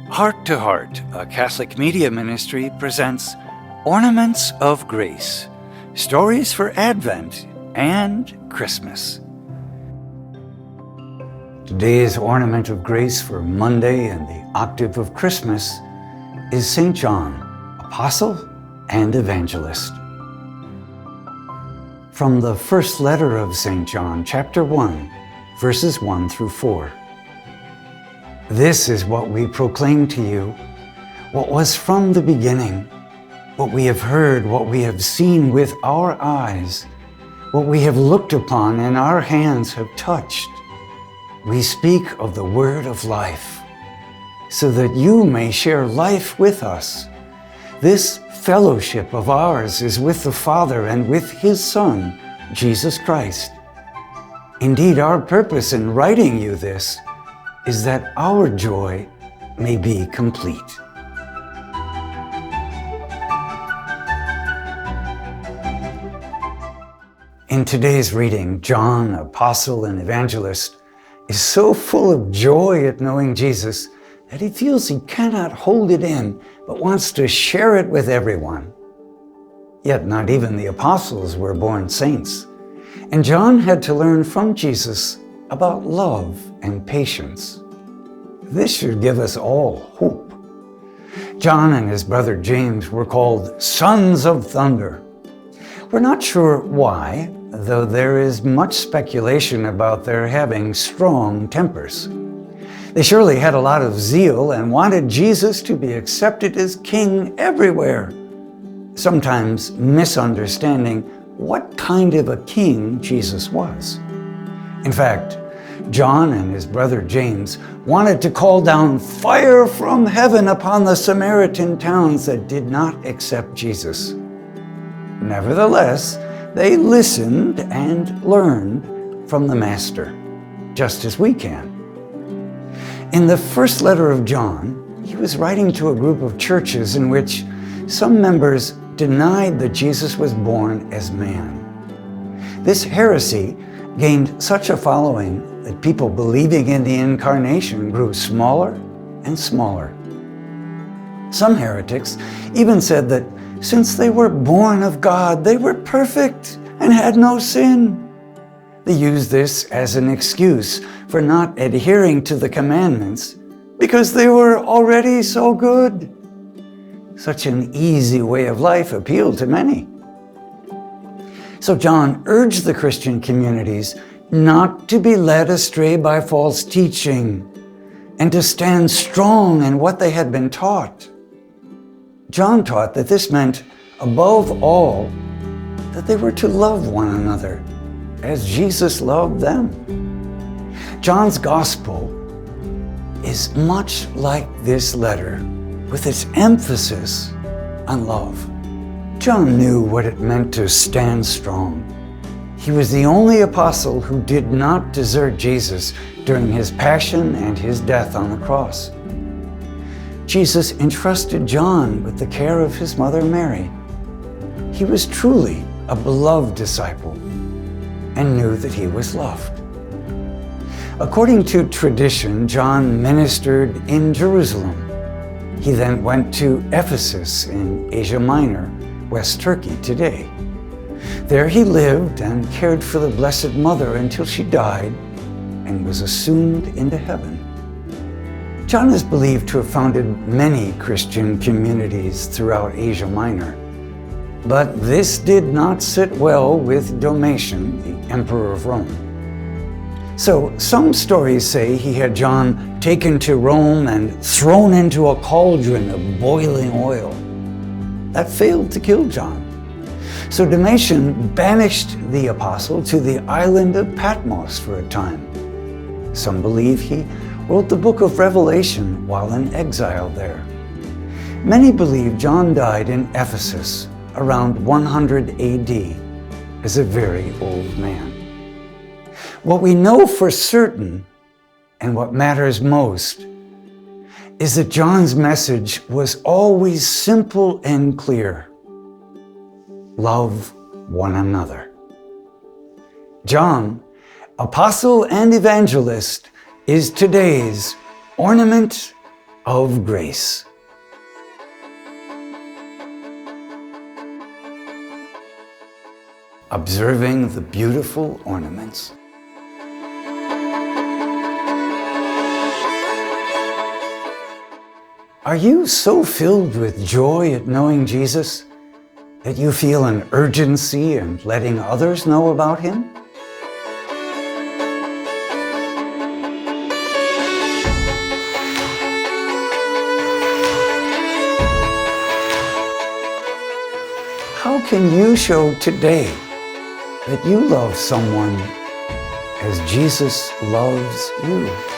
Heart to Heart, a Catholic media ministry, presents Ornaments of Grace, stories for Advent and Christmas. Today's ornament of grace for Monday and the octave of Christmas is St. John, Apostle and Evangelist. From the first letter of St. John, chapter 1, verses 1 through 4. This is what we proclaim to you, what was from the beginning, what we have heard, what we have seen with our eyes, what we have looked upon and our hands have touched. We speak of the word of life, so that you may share life with us. This fellowship of ours is with the Father and with His Son, Jesus Christ. Indeed, our purpose in writing you this is that our joy may be complete. In today's reading, John, Apostle and Evangelist, is so full of joy at knowing Jesus that he feels he cannot hold it in, but wants to share it with everyone. Yet not even the apostles were born saints, and John had to learn from Jesus about love and patience. This should give us all hope. John and his brother James were called sons of thunder. We're not sure why, though there is much speculation about their having strong tempers. They surely had a lot of zeal and wanted Jesus to be accepted as king everywhere, sometimes misunderstanding what kind of a king Jesus was. In fact, John and his brother James wanted to call down fire from heaven upon the Samaritan towns that did not accept Jesus. Nevertheless, they listened and learned from the Master, just as we can. In the first letter of John, he was writing to a group of churches in which some members denied that Jesus was born as man. This heresy gained such a following that people believing in the incarnation grew smaller and smaller. Some heretics even said that since they were born of God, they were perfect and had no sin. They used this as an excuse for not adhering to the commandments because they were already so good. Such an easy way of life appealed to many. So John urged the Christian communities not to be led astray by false teaching and to stand strong in what they had been taught. John taught that this meant, above all, that they were to love one another as Jesus loved them. John's gospel is much like this letter, with its emphasis on love. John knew what it meant to stand strong. He was the only apostle who did not desert Jesus during his passion and his death on the cross. Jesus entrusted John with the care of his mother Mary. He was truly a beloved disciple and knew that he was loved. According to tradition, John ministered in Jerusalem. He then went to Ephesus in Asia Minor, West Turkey today. There he lived and cared for the Blessed Mother until she died and was assumed into heaven. John is believed to have founded many Christian communities throughout Asia Minor, but this did not sit well with Domitian, the Emperor of Rome. So some stories say he had John taken to Rome and thrown into a cauldron of boiling oil. That failed to kill John. So Domitian banished the apostle to the island of Patmos for a time. Some believe he wrote the book of Revelation while in exile there. Many believe John died in Ephesus around 100 AD as a very old man. What we know for certain, and what matters most, is that John's message was always simple and clear. Love one another. John, Apostle and Evangelist, is today's ornament of grace. Observing the beautiful ornaments. Are you so filled with joy at knowing Jesus that you feel an urgency in letting others know about Him? How can you show today that you love someone as Jesus loves you?